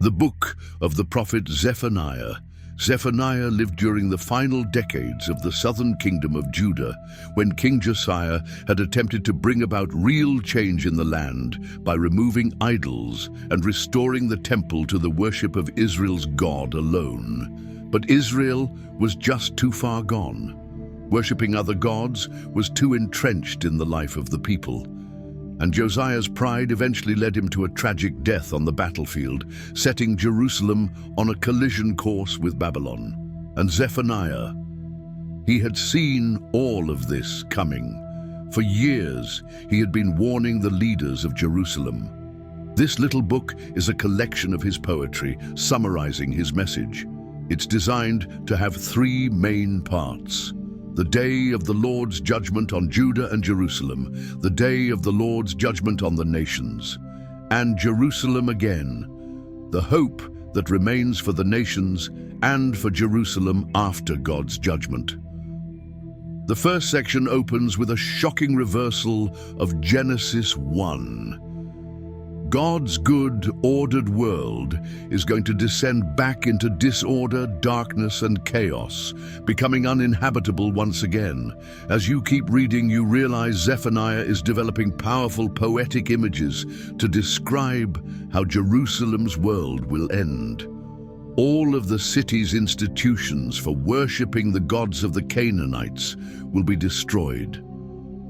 The book of the prophet Zephaniah. Zephaniah lived during the final decades of the southern kingdom of Judah, when King Josiah had attempted to bring about real change in the land by removing idols and restoring the temple to the worship of Israel's God alone. But Israel was just too far gone. Worshipping other gods was too entrenched in the life of the people. And Josiah's pride eventually led him to a tragic death on the battlefield, setting Jerusalem on a collision course with Babylon. And Zephaniah, he had seen all of this coming. For years, he had been warning the leaders of Jerusalem. This little book is a collection of his poetry, summarizing his message. It's designed to have three main parts: the day of the Lord's judgment on Judah and Jerusalem, the day of the Lord's judgment on the nations, and Jerusalem again, the hope that remains for the nations and for Jerusalem after God's judgment. The first section opens with a shocking reversal of Genesis 1. God's good, ordered world is going to descend back into disorder, darkness, and chaos, becoming uninhabitable once again. As you keep reading, you realize Zephaniah is developing powerful poetic images to describe how Jerusalem's world will end. All of the city's institutions for worshipping the gods of the Canaanites will be destroyed.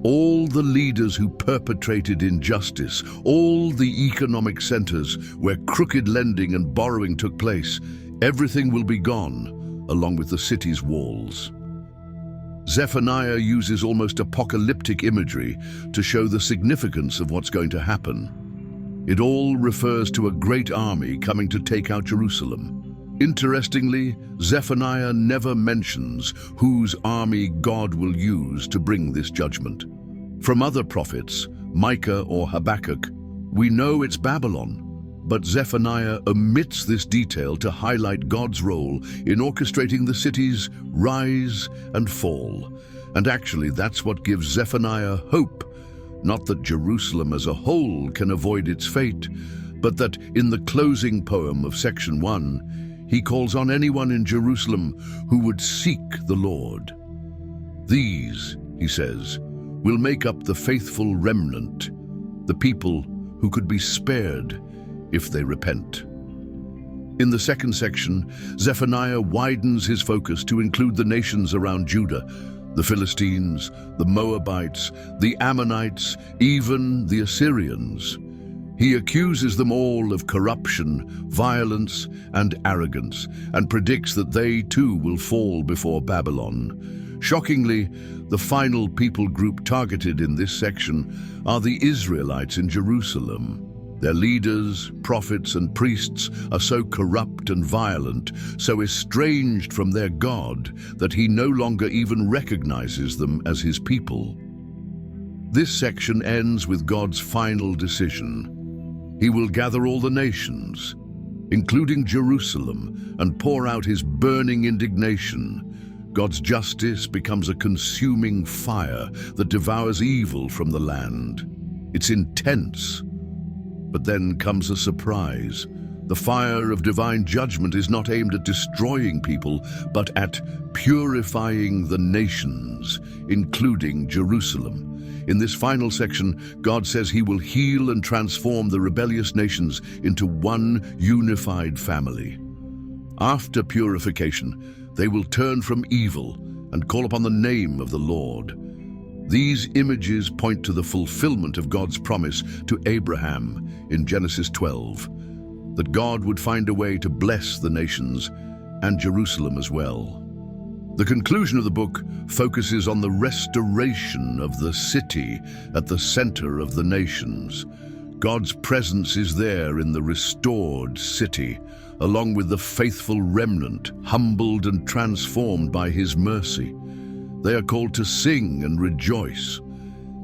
All the leaders who perpetrated injustice, all the economic centers where crooked lending and borrowing took place, everything will be gone, along with the city's walls. Zephaniah uses almost apocalyptic imagery to show the significance of what's going to happen. It all refers to a great army coming to take out Jerusalem. Interestingly, Zephaniah never mentions whose army God will use to bring this judgment. From other prophets, Micah or Habakkuk, we know it's Babylon, but Zephaniah omits this detail to highlight God's role in orchestrating the city's rise and fall. And actually, that's what gives Zephaniah hope. Not that Jerusalem as a whole can avoid its fate, but that in the closing poem of section 1, he calls on anyone in Jerusalem who would seek the Lord. These, he says, will make up the faithful remnant, the people who could be spared if they repent. In the second section, Zephaniah widens his focus to include the nations around Judah, the Philistines, the Moabites, the Ammonites, even the Assyrians. He accuses them all of corruption, violence, and arrogance, and predicts that they too will fall before Babylon. Shockingly, the final people group targeted in this section are the Israelites in Jerusalem. Their leaders, prophets, and priests are so corrupt and violent, so estranged from their God, that he no longer even recognizes them as his people. This section ends with God's final decision. He will gather all the nations, including Jerusalem, and pour out his burning indignation. God's justice becomes a consuming fire that devours evil from the land. It's intense. But then comes a surprise. The fire of divine judgment is not aimed at destroying people, but at purifying the nations, including Jerusalem. In this final section, God says he will heal and transform the rebellious nations into one unified family. After purification, they will turn from evil and call upon the name of the Lord. These images point to the fulfillment of God's promise to Abraham in Genesis 12, that God would find a way to bless the nations and Jerusalem as well. The conclusion of the book focuses on the restoration of the city at the center of the nations. God's presence is there in the restored city, along with the faithful remnant, humbled and transformed by his mercy. They are called to sing and rejoice.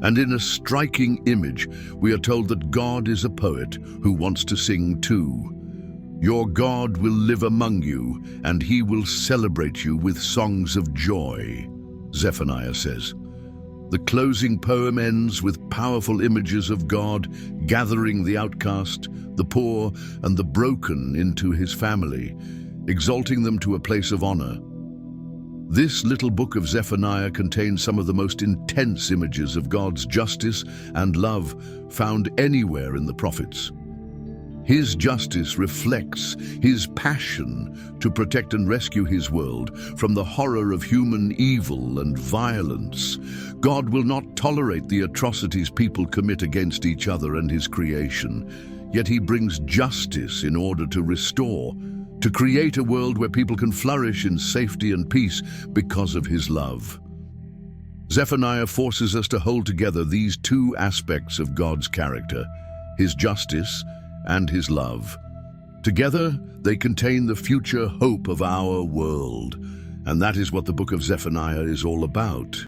And in a striking image, we are told that God is a poet who wants to sing too. Your God will live among you, and he will celebrate you with songs of joy, Zephaniah says. The closing poem ends with powerful images of God gathering the outcast, the poor, and the broken into his family, exalting them to a place of honor. This little book of Zephaniah contains some of the most intense images of God's justice and love found anywhere in the prophets. His justice reflects his passion to protect and rescue his world from the horror of human evil and violence. God will not tolerate the atrocities people commit against each other and his creation, yet he brings justice in order to restore, to create a world where people can flourish in safety and peace because of his love. Zephaniah forces us to hold together these two aspects of God's character, his justice and his love. Together, they contain the future hope of our world, and that is what the book of Zephaniah is all about.